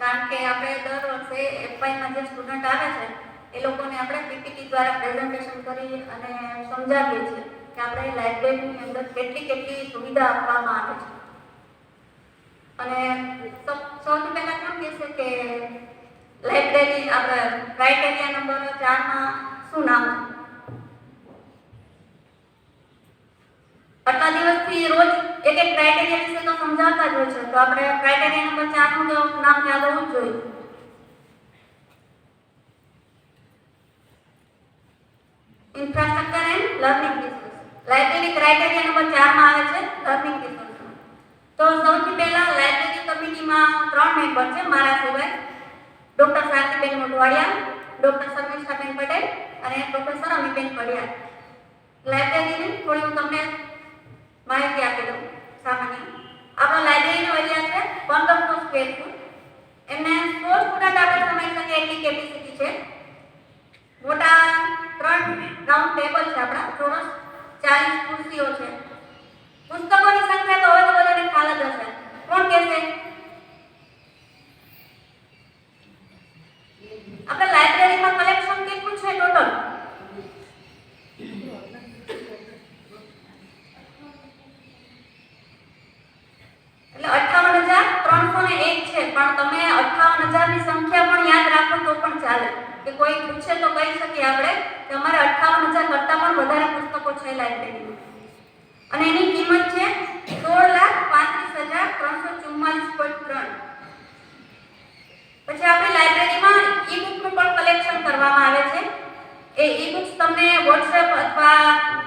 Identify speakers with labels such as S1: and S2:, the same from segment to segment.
S1: કારણ કે આપણે દર વર્ષે એફવાયમાં જે સ્ટુડન્ટ આવે છે એ લોકોને આપણે પીપીટી દ્વારા પ્રેઝન્ટેશન કરી અને સમજાવીએ છીએ કે આપણે લાઇબ્રેરીની અંદર કેટલી સુવિધા આપવામાં આવે છે. અને સૌથી પહેલા કેમ કહેશે કે લાઇબ્રેરી આપણે ક્રાઇટેરિયા નંબર 4 માં શું નામ છે? આટલા દિવસથી રોજ એક ક્રાઇટેરિયા વિશે તો સમજાવતા જ હોય છે, તો આપણે ક્રાઇટેરિયા નંબર 4 નું તો નામ યાદ હોવું જોઈએ. Infrastructure and learning resource. Library criteria number 4 માં આવે છે લર્નિંગ રિસોર્સ. તો સૌથી પહેલા લાઇબ્રેરી કમિટીમાં 3 મેમ્બર છે મારા સિવાય. ડોક્ટર શાંતિબેન મોઢવાડિયા, ડોક્ટર શર્મિષ્ઠાબેન પટેલ અને પ્રોફેસર અમીબેન પડિયાર. લાઇબ્રેરીની થોડી હું તમને માહિતી આપી દઉં. સામાન્ય આપણો લાઇબ્રેરીનો એરિયા છે 1500 સ્ક્વેર ફૂટ. એમને 100 સ્ટુડન્ટ આપણે સમાઈ શકે એટલી કેપેસિટી છે. મોટા 3 રાઉન્ડ ટેબલ છે આપણા, ચોરસ 40 ખુરશીઓ છે. પુસ્તકોની સંખ્યા તો હવે તો બધાને ખ્યાલ જ હશે. કોણ કહેશે? આપણે લાઇબ્રેરીમાં કલેક્શન કેટલું છે ટોટલ? એટલે 58,301 છે. પણ તમે 58,000 ની સંખ્યા પણ યાદ રાખો તો પણ ચાલે, કે કોઈ પૂછે તો કહી શકીએ આપણે કે અમારે 58,000 કરતાં પણ વધારે પુસ્તકો છે લાઇબ્રેરીમાં. અને એની કિંમત છે 16,35,344.3. પછી આપણી લાઇબ્રેરીમાં ઈ-બુકનું પણ કલેક્શન કરવામાં આવે છે. એ ઈ-બુક્સ તમને WhatsApp અથવા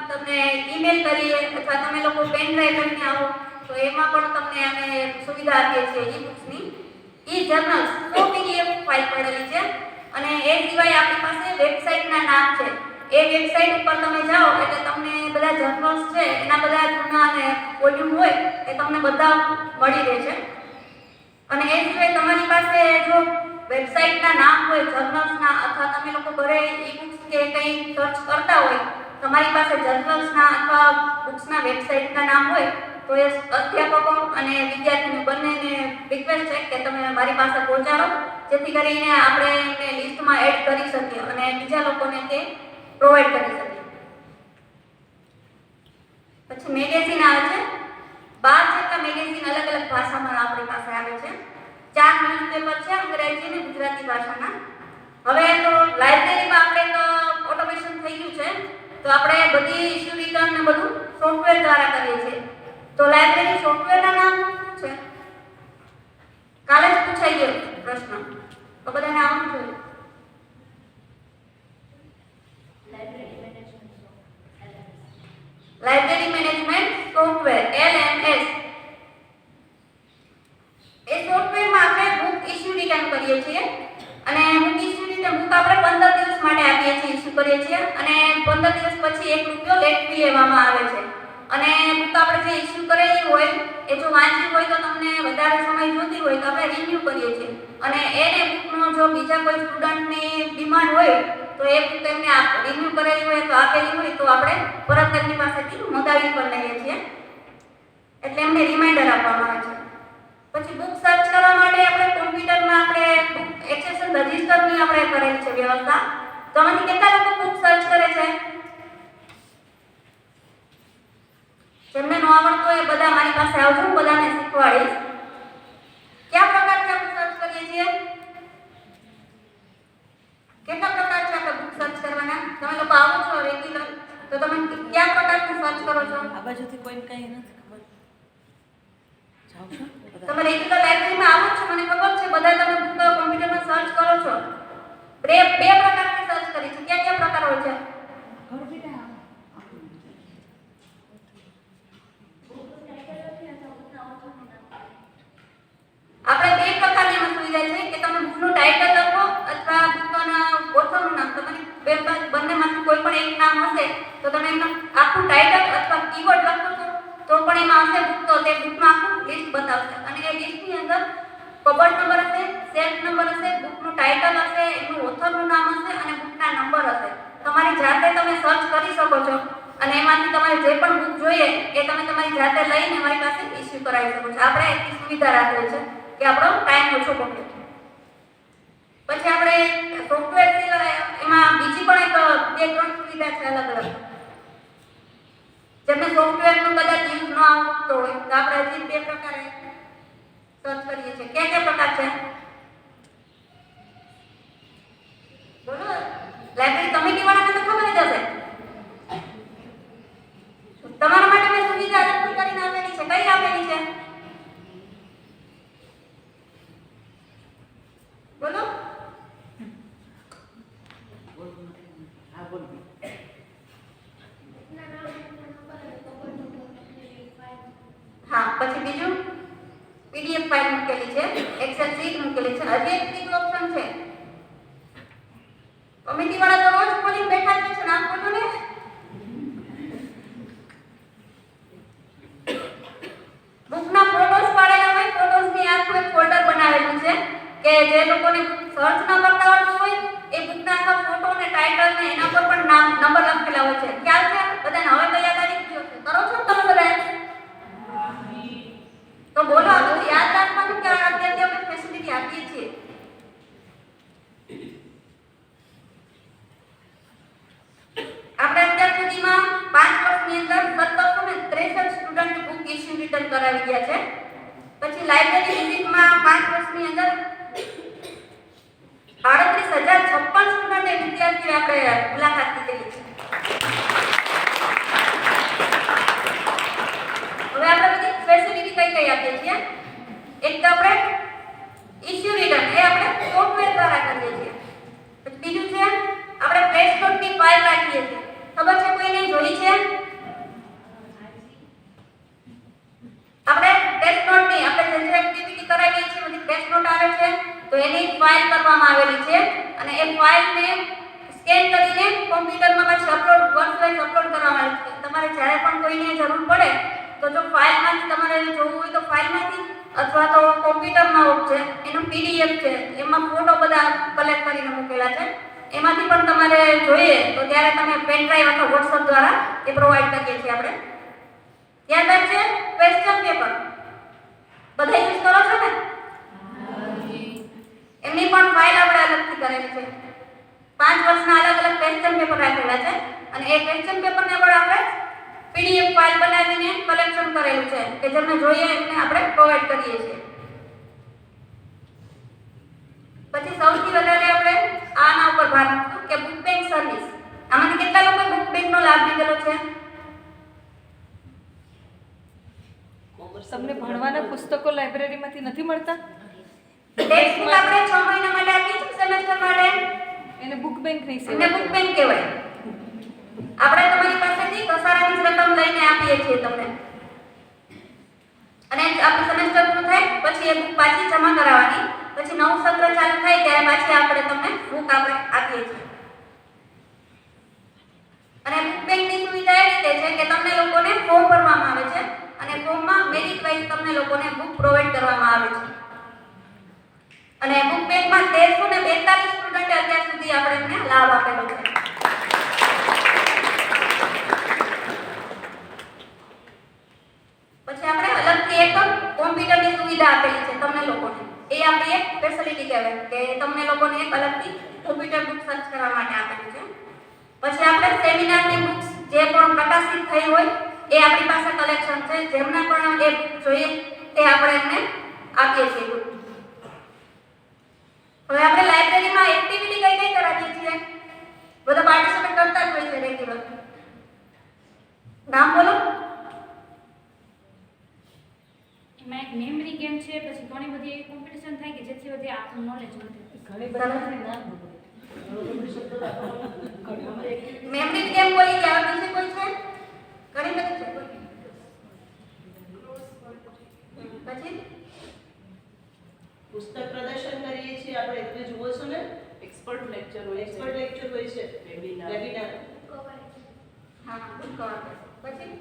S1: તમને ઈમેલ કરીએ અથવા તમે લોકો પેન ડ્રાઈવ લઈને આવો તો એમાં પણ તમને અમે સુવિધા આપીએ છીએ ઈ-બુક્સની. ઈ-જર્નલ્સ 100 PDF ફાઇલ પડેલી છે. અને એ સિવાય આપણી પાસે વેબસાઇટના નામ છે. એ વેબસાઇટ ઉપર તમે જાઓ એટલે તમને બધા જર્નલ્સ છે એના બધા જૂના અને વોલ્યુમ હોય એ તમને બધા મળી રહે છે. અને એ સિવાય તમારી પાસે જો વેબસાઇટના નામ હોય જર્નલ્સના, અથવા તમે લોકો ઘરે ઈ-બુક્સ કે કંઈ સર્ચ કરતા હોય, તમારી પાસે જર્નલ્સના અથવા બુક્સના વેબસાઇટના નામ હોય તો એ અધ્યાપકો અને વિદ્યાર્થીઓ બંનેને રિક્વેસ્ટ છે કે તમે મારી પાસે પહોંચાડો, જેથી કરીને આપણે એને લિસ્ટમાં એડ કરી શકીએ અને બીજા લોકોને તે પ્રોવાઈડ કરી શકીએ. પછી મેગેઝિન આવે છે. 12 જેટલા મેગેઝિન અલગ અલગ ભાષામાં આપણી પાસે આવે છે. 4 ન્યૂઝપેપર છે અંગ્રેજી અને ગુજરાતી ભાષાના. હવે તો લાઇબ્રેરીમાં આપણે તો ઓટોમેશન થઈ ગયું છે, તો આપણે બધી ઇશ્યુ રિટર્ન ને બધું સોફ્ટવેર દ્વારા કરીએ છીએ. તો લાઇબ્રેરી સોફ્ટવેરના નામ શું છે? કાલે જ પૂછાઈ ગયો પ્રશ્ન, તો બધાને આવડવું જોઈએ. Library management software LMS. એ સોફ્ટવેરમાં આપણે બુક ઇશ્યુ રિટર્ન કરીએ છીએ અને બુક ઇશ્યુ રિટર્ન બુક આપણે 15 દિવસ માટે આપીએ છીએ, ઇશ્યુ કરીએ છીએ અને 15 દિવસ પછી 1 રૂપિયો લેટ ફી લેવામાં આવે છે. અને બુક આપણે જે ઇશ્યુ કરેલી હોય એ જો વાંચી હોય તો તમને વધારે સમય જોતી હોય તો આપણે રિન્યુ કરીએ છીએ. અને એને બુકનો જો બીજા કોઈ સ્ટુડન્ટની ડિમાન્ડ હોય તો એ બુક એમને રિન્યુ કરેલી હોય તો આપેલી હોય તો આપણે પરત એમની પાસેથી નોંધાવી પણ લઈએ છીએ. એટલે એમને રિમાઇન્ડર આપવામાં આવે છે. પછી બુક સર્ચ કરવા માટે આપણે કોમ્પ્યુટરમાં આપણે બુક એક્સેશન રજિસ્ટરની આપણે કરેલી છે વ્યવસ્થા. તમારી કેટલા લોકો બુક સર્ચ કરે છે? જેમને ન આવડતું હોય એ બધા મારી પાસે આવજો, હું બધાને શીખવાડીશ. કયા પ્રકારની આપણે સર્ચ કરીએ છીએ? કેટલા પ્રકાર છે આપણે બુક સર્ચ કરવાના? તમે લોકો આવો છો રેગ્યુલર તો તમે કયા પ્રકારનું સર્ચ કરો છો?
S2: આ બાજુથી કોઈ કઈ નથી ખબર. જાવ છો
S1: તમે રેગ્યુલર લાઇબ્રેરીમાં આવો છો, મને ખબર છે બધા તમે બુક કોમ્પ્યુટરમાં સર્ચ કરો છો. બે પ્રકારની સર્ચ કરી છે. કયા પ્રકાર હોય છે? આપણે 2 પ્રકારની સુવિધા છે કે તમે બુકનું ટાઇટલ લખો અથવા બુકના ઓથરનું નામ. તમારી બંનેમાંથી કોઈ પણ એક નામ હશે તો તમે એનું આખું ટાઇટલ અથવા કીવર્ડ લખો છો તો પણ એમાં હશે બુક, તો તે બુકનું આખું લિસ્ટ બતાવશે. અને એ લિસ્ટની અંદર કબર્ડ નંબર હશે, સેલ્ફ નંબર હશે, બુકનું ટાઇટલ હશે, એનું ઓથરનું નામ હશે અને બુકના નંબર હશે. તમારી જાતે તમે સર્ચ કરી શકો છો અને એમાંથી તમારે જે પણ બુક જોઈએ એ તમે તમારી જાતે લઈને અમારી પાસે ઇશ્યુ કરાવી શકો છો. આપણે એટલી સુવિધા રાખેલી છે કે આપણો ટાઈમ ઓછો બગડે. પછી આપણે સોફ્ટવેર સિવાય એમાં બીજી પણ એક 2-3 સુવિધા છે અલગ અલગ. જેમને સોફ્ટવેરનું કદાચ યુઝ ન આવતો હોય તો આપણે હજી 2 પ્રકારે સર્ચ કરીએ છીએ. કયા પ્રકાર છે? બોલો. લાઇબ્રેરી કમિટી વાળાને તો ખબર જ હશે. તમારા માટે મેં સુવિધા અલગથી કરીને આપેલી છે. કઈ આપેલી છે? બોલો. હા, પછી બીજું PDF ફાઇલ મૂકેલી છે, એક્સેલ શીટ મૂકેલી છે. હજી એક ત્રીજું ઓપ્શન છે. કમિટી વાળા તો રોજ ખોલીને બેઠા જ છે. નામ ખોટું ને. બુકના ફોટોસ પાડેલા હોય, ફોટોસની આખું એક ફોલ્ડર બનાવેલું છે કે જે લોકોને સર્ચ ન કરતા આવડતું હોય એ બુકના આખા ફોટો ને ટાઇટલ ને એના પર પણ નામ નંબર લખેલા હોય છે. ખ્યાલ છે બધાને? હવે તો યાદ આવી ગયો છે. કરો છો તમે બધા? તો બોલો, આ બધું યાદ રાખવાનું કે અત્યારે અમે ફેસિલિટી આપીએ છીએ. આપણે અત્યાર સુધીમાં 5 વર્ષની અંદર 1763 સ્ટુડન્ટ બુક ઇશ્યુ રિટર્ન કરાવી ગયા છે. પછી લાઇબ્રેરી વિઝિટમાં 5 વર્ષની અંદર 38,056 સ્ટુડન્ટે વિદ્યાર્થીઓ આપણે મુલાકાત લીધેલી છે. હવે આપણે બધી ફેસિલિટી કઈ આપીએ છીએ? એક તો આપણે ઇશ્યુ રિટર્ન એ આપણે સોફ્ટવેર દ્વારા કરીએ છીએ. પછી બીજું છે આપણે પ્લે સ્ટોરની ફાઇલ રાખીએ છીએ. ખબર છે કોઈને? જોઈ છે? આપણે ટેસ્ટ નોટની આપણે જે એક્ટિવિટી કરાવીએ છીએ બધી ટેસ્ટ નોટ આવે છે તો એની ફાઇલ કરવામાં આવેલી છે અને એ ફાઇલને સ્કેન કરીને કોમ્પ્યુટરમાં પાછી અપલોડ વર્ષ અપલોડ કરવામાં આવે છે. તમારે જ્યારે પણ કોઈને જરૂર પડે તો જો ફાઇલમાંથી તમારે જોવું હોય તો ફાઇલમાંથી અથવા તો કોમ્પ્યુટરમાં છે એનું PDF છે એમાં ફોટો બધા કલેક્ટ કરીને મૂકેલા છે. એમાંથી પણ તમારે જોઈએ તો ત્યારે તમે પેન ડ્રાઈવ અથવા WhatsApp દ્વારા એ પ્રોવાઈડ કરીએ છીએ આપણે. ત્યારબાદ છે ક્વેશ્ચન પેપર. બધા યુઝ કરો છો ને? એમની પણ ફાઇલ આપણે અલગથી કરેલી છે. 5 વર્ષના અલગ અલગ ક્વેશ્ચન પેપર રાખેલા છે અને એ ક્વેશ્ચન પેપરને પણ આપણે PDF ફાઇલ બનાવીને કલેક્શન કરેલું છે કે જેમને જોઈએ એમને આપણે પ્રોવાઈડ કરીએ છીએ. પછી સૌથી વધારે આપણે આના ઉપર ભાર મૂકશું કે બુક બેંક સર્વિસ. આમાંથી કેટલા લોકો બુક બેંકનો લાભ લીધેલો છે?
S2: તમને ભણવાના પુસ્તકો લાઇબ્રેરીમાંથી નથી મળતા?
S1: ટેક્સ્ટ બુક આપણે 6 મહિના માટે આપીએ છીએ સેમેસ્ટર માટે.
S2: એને બુક બેંક નહીં
S1: એને
S2: સેવા
S1: બુક બેંક કહેવાય. આપણે તમારી પાસેથી ઘસારાની જ રકમ લઈને આપીએ છીએ તમને અને આપણું સેમેસ્ટર પૂરું થાય પછી એ બુક પાછી જમા કરાવવાની. પછી નવું સત્ર ચાલુ થાય ત્યારે પાછી આપણે તમને બુક આપણે આપીએ છીએ. અને બુક બેંકની સુવિધા એ રીતે છે કે તમને લોકોને ફોર્મ ભરવામાં આવે છે અને ફોર્મમાં મેરિટ વાઇઝ તમને લોકોને બુક પ્રોવાઈડ કરવામાં આવે છે. અને બુક બેંકમાં 1342 સ્ટુડન્ટે અત્યાર સુધી આપણે એમને લાભ આપેલો છે. પછી આપણે અલગથી એક કોમ્પ્યુટરની સુવિધા આપેલી છે તમને લોકોને. એ આપણી એક ફેસિલિટી કહેવાય કે તમને લોકોને એક અલગથી કોમ્પ્યુટર બુક સર્ચ કરવા માટે આપેલું છે. પછી આપણે સેમિનારની બુક્સ જે પણ પ્રકાશિત થઈ હોય એ આપણી પાસે કલેક્શન છે. જેમને પણ એ બુક જોઈએ તે આપણે એમને આપીએ છીએ. હવે આપણે લાઇબ્રેરીમાં એક્ટિવિટી કઈ કરાવીએ છીએ? બધા પાર્ટિસિપેટ કરતા જ હોય છે રેગ્યુલર. નામ બોલો.
S3: એમાં એક મેમરી ગેમ છે. પછી ઘણી બધી એવી કોમ્પિટિશન થાય કે જેથી બધી આપણું નોલેજ વધે.
S2: ઘણી બધી નામ
S1: મેમરી ગેમ બોલી કે આ બીજી કોઈ છે? ઘણી બધી છે. પછી
S4: પુસ્તક પ્રદર્શન કરીએ છીએ આપણે. તમે જુઓ છો ને,
S2: એક્સપર્ટ લેક્ચર હોય છે.
S4: એક્સપર્ટ લેક્ચર હોય છે, વેબિનાર.
S1: હા, બુક કવર. પછી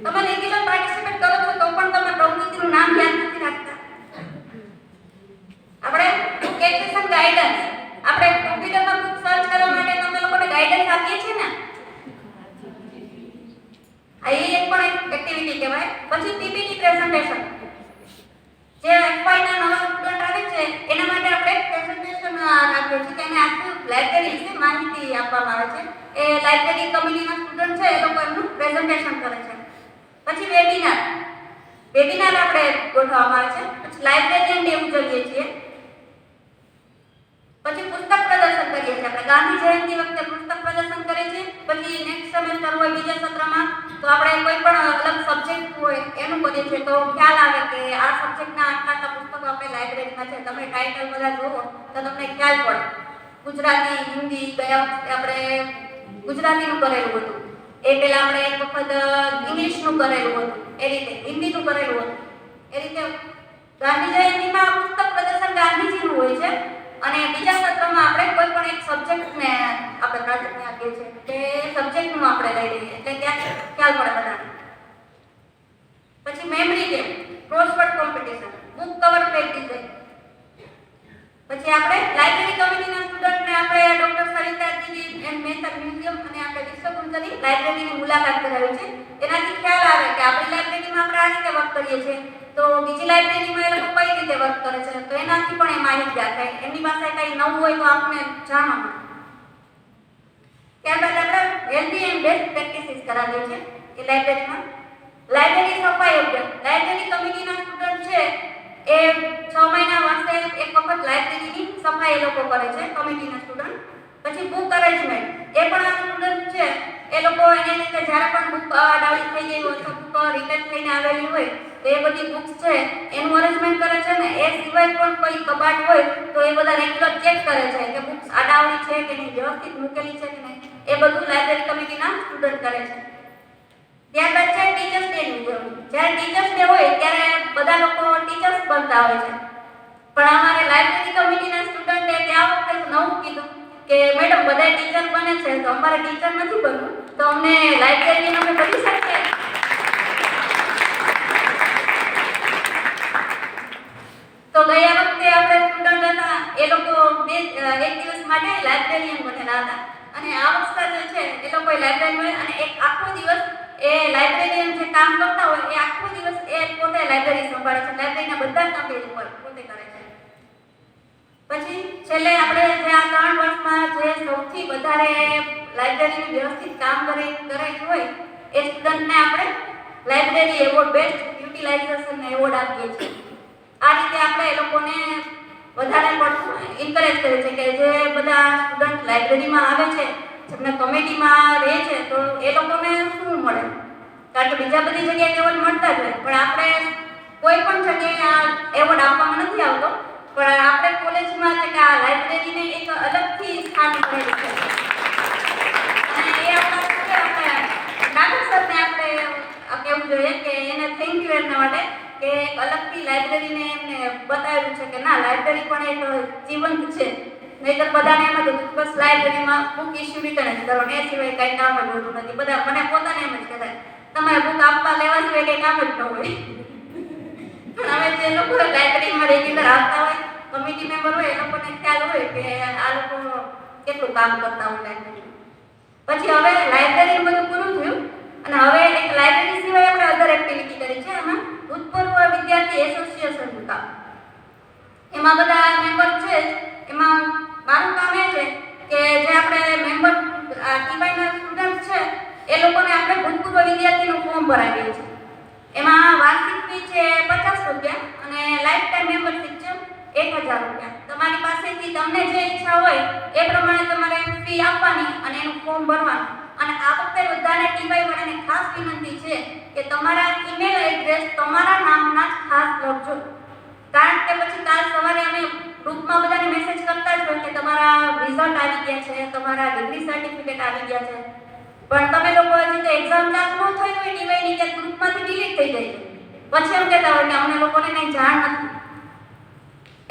S1: તમે રેગ્યુલર પાર્ટિસિપેટ કરો છો તો પણ તમે પ્રવૃત્તિનું નામ યાદ નથી રાખતા. આપણે બુક એક્સેશન ગાઈડન્સ આપણે કોમ્પ્યુટરમાં બુક સર્ચ કરવા માટે તમે લોકોને ગાઈડન્સ આપીએ છીએ ને. આ એક પણ એક એક્ટિવિટી કહેવાય. પછી પીપીટી પ્રેઝન્ટેશન જે FY ના નવા સ્ટુડન્ટ આવે છે એના માટે આપણે પ્રેઝન્ટેશન રાખ્યું છે કે એને આખું લાઇબ્રેરી વિશે માહિતી આપવામાં આવે છે. એ લાઇબ્રેરી કમિટીના સ્ટુડન્ટ છે એ લોકો એમનું પ્રેઝન્ટેશન કરે છે. પછી વેબિનાર આપણે ગોઠવવામાં આવે છે. પછી લાઇબ્રેરિયન ડે ઉજવીએ છીએ. પછી પુસ્તક પ્રદર્શન કરીએ છીએ. આપણે ગાંધી જયંતિ વખતે પુસ્તક પ્રદર્શન કરીએ છીએ. પછી નેક્સ્ટ સેમેસ્ટર હોય બીજા સત્રમાં તો આપણે કોઈ પણ અલગ સબ્જેક્ટ હોય એનું કરીએ છીએ તો ખ્યાલ આવે કે આ સબ્જેક્ટના આટલા પુસ્તકો આપણે લાઇબ્રેરીમાં છે. તમે ટાઇટલ બધા જુઓ તો તમને ખ્યાલ પડે. ગુજરાતી, હિન્દી, ગયા વખતે આપણે ગુજરાતીનું કરેલું હતું. એ પહેલા આપણે એક વખત ઇંગ્લિશનું કરેલું હતું. એ રીતે હિન્દીનું કરેલું હતું. એ રીતે ગાંધી જયંતિમાં પુસ્તક પ્રદર્શન ગાંધીજીનું હોય છે. અને બીજા સત્રમાં આપણે કોઈ પણ એક સબ્જેક્ટને આપણે પ્રાધાન્ય આપીએ છીએ કે સબ્જેક્ટનું આપણે લઈ લઈએ એટલે ત્યાં ખ્યાલ પડે બધાને. પછી memory game, crossword competition, book cover page design. પછી આપણે લાઇબ્રેરી કમિટીના સ્ટુડન્ટને આપણે doctor Sarita Didi and Mehta museum અને આપણે વિશ્વગુંજરી લાઇબ્રેરીની મુલાકાત કરાવી છે. એનાથી ખ્યાલ આવે કે આપણી લાઇબ્રેરીમાં આપણે આ રીતે વર્ક કરીએ છીએ તો બીજી લાઇબ્રેરીમાં એ લોકો કઈ રીતે વર્ક કરે છે તો એનાથી પણ એ માહિતગાર થાય. એમની પાસે કંઈ નવું હોય તો આપણે જાણવા મળે. ત્યારબાદ આપણે હેલ્ધી એન્ડ બેસ્ટ પ્રેક્ટિસીસ કરાવીએ છીએ એ લાઇબ્રેરીમાં. લાઇબ્રેરી સફાઈ અભિયાન, લાઇબ્રેરી કમિટીના સ્ટુડન્ટ છે એ 6 મહિના વર્ષે એક વખત લાઇબ્રેરીની સફાઈ એ લોકો કરે છે કમિટીના સ્ટુડન્ટ. પછી બુક અરેન્જમેન્ટ, એ પણ આ સ્ટુડન્ટ છે એ લોકો એને રીતે જ્યારે પણ બુક ડાઉન થઈ ગઈ હોય અથવા બુક રિટર્ન થઈને આવેલી હોય તો એ બધી બુક્સ છે એનું અરેન્જમેન્ટ કરે છે. ને એ સિવાય પણ કોઈ કબાટ હોય તો એ બધા રેગ્યુલર ચેક કરે છે કે બુક્સ આડાવડી છે કે નહીં, વ્યવસ્થિત મૂકેલી છે કે નહીં. એ બધું લાઇબ્રેરી કમિટીના સ્ટુડન્ટ કરે છે. ત્યારબાદ છે ટીચર્સ ડેની ઉજવણી. જ્યારે ટીચર્સ ડે હોય ત્યારે બધા લોકો ટીચર્સ બનતા હોય છે. પણ અમારે લાઇબ્રેરી કમિટીના સ્ટુડન્ટે ત્યાં વખતે નવું કીધું કે મેડમ બધા ટીચર બને છે તો અમારે ટીચર નથી બનવું તો અમને લાઇબ્રેરીનો અમે બની શકીએ. તો ગયા વખતે આપણે સ્ટુડન્ટ હતા એ લોકો એક દિવસ માટે લાઇબ્રેરિયન બનેલા હતા અને આ વખતે જે છે એ લોકો લાઇબ્રેરીમાં અને એક આખો દિવસ એ લાઇબ્રેરિયન જે કામ કરતા હોય એ આખો દિવસ એ પોતે લાઇબ્રેરી સંભાળે છે. લાઇબ્રેરીના બધા કામ એ પોતે કરે છે. પછી છેલ્લે આપણે જે આ 3 વર્ષમાં જે સૌથી વધારે લાઇબ્રેરીનું વ્યવસ્થિત કામ કરેલું હોય એ સ્ટુડન્ટને આપણે library award best utilisation award આપીએ છીએ. આ રીતે આપણે એ લોકોને વધારે પડતું એન્કરેજ કરીએ છીએ કે જે બધા સ્ટુડન્ટ લાઇબ્રેરીમાં આવે છે જેમને કમિટીમાં રહે છે તો એ લોકોને શું મળે, કારણ કે બીજા બધી જગ્યાએ એવોર્ડ મળતા જ હોય પણ આપણે કોઈ પણ જગ્યાએ આ એવોર્ડ આપવામાં નથી આવતો. પણ આપણે કોલેજમાં છે કે આ લાઇબ્રેરીને એક અલગથી સ્થાન મળેલું છે અને એ આપણે નાગર સરને આપણે કહેવું જોઈએ કે એને થેન્ક યુ એના માટે કે એક અલગથી લાઇબ્રેરીને એમને બતાવેલું છે કે ના લાઇબ્રેરી પણ એક જીવંત છે. નહીંતર બધાને એમ જ હતું બસ લાઇબ્રેરીમાં બુક ઇસ્યુ રિટર્ન જ કરવાનું એ સિવાય કંઈ કામ જ હોતું નથી. બધા મને પોતાને એમ જ કહેતા તમારે બુક આપવા લેવા સિવાય કંઈ કામ જ ન હોય. પણ હવે જે લોકો લાઇબ્રેરીમાં રેગ્યુલર આવતા હોય કમિટી મેમ્બર હોય એ લોકોને ખ્યાલ હોય કે આ લોકો કેટલું કામ કરતા હોય લાઇબ્રેરી. પછી હવે લાઇબ્રેરી બધું પૂરું થયું અને હવે એક લાઇબ્રેરી સિવાય આપણે અધર એક્ટિવિટી કરી છે. એમાં ભૂતપૂર્વ વિદ્યાર્થી એસોસિએશન કામ એમાં બધા મેમ્બર છે. એમાં મારું કામ એ છે કે જે આપણે મેમ્બર ટીવાયના સ્ટુડન્ટ છે એ લોકોને આપણે ભૂતપૂર્વ વિદ્યાર્થીનું ફોર્મ ભરાવીએ છીએ. એમાં વાર્ષિક ફી છે 50 રૂપિયા અને લાઈફ ટાઈમ મેમ્બરશિપ છે 1000 રૂપિયા. તમારી પાસેથી તમને જે ઈચ્છા હોય એ પ્રમાણે તમારે ફી આપવાની અને એનું ફોર્મ ભરવાનું. અને આ વખતે બધાને ટીવાય વાળાને ખાસ વિનંતી છે કે તમારા ઈમેલ એડ્રેસ તમારા નામના જ ખાસ લખજો, કારણ કે પછી કાલ સવારે અમે ગ્રુપમાં બધાને મેસેજ કરતા જ હોય કે તમારા રિઝલ્ટ આવી ગયા છે, તમારા ડિગ્રી સર્ટિફિકેટ આવી ગયા છે, પણ તમે લોકો હજી તો એક્ઝામ ચાલુ ન થઈ હોય ટીવાયની કે ગ્રુપમાંથી ડિલીટ થઈ જાય છે. પછી એમ કહેતા હોય કે અમને લોકોને કંઈ જાણ નથી.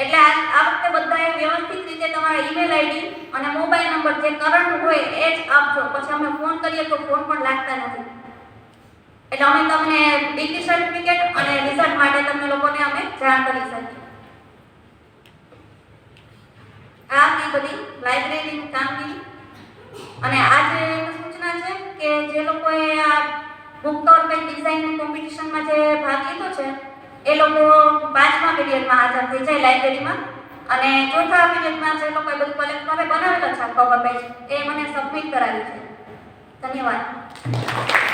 S1: એટલે આ વખતે બધાએ વ્યવસ્થિત રીતે તમારા ઈમેલ આઈડી અને મોબાઈલ નંબર જે કરંટ હોય એ જ આપજો. પછી અમે ફોન કરીએ તો ફોન પણ લાગતા નથી. એટલે અમે તમને ડિગ્રી સર્ટિફિકેટ અને રિઝલ્ટ માટે તમને લોકોને અમે જાણ કરી શકીએ. આ એ બધી લાઇબ્રેરીની કામગીરી. અને આજે સૂચના છે કે જે લોકોએ આ બુક કવર પેજ ડિઝાઇનની કોમ્પિટિશનમાં જે ભાગ લીધો છે એ એ લોકો 5મા પીરિયડમાં હાજર થઈ જાય લાઇબ્રેરીમાં અને 4થા પીરિયડમાં જે લોકોએ બધું કલેક્ટ કરે બનાવેલા છે કવર પેજ એ મને સબમિટ કરાવી છે. ધન્યવાદ.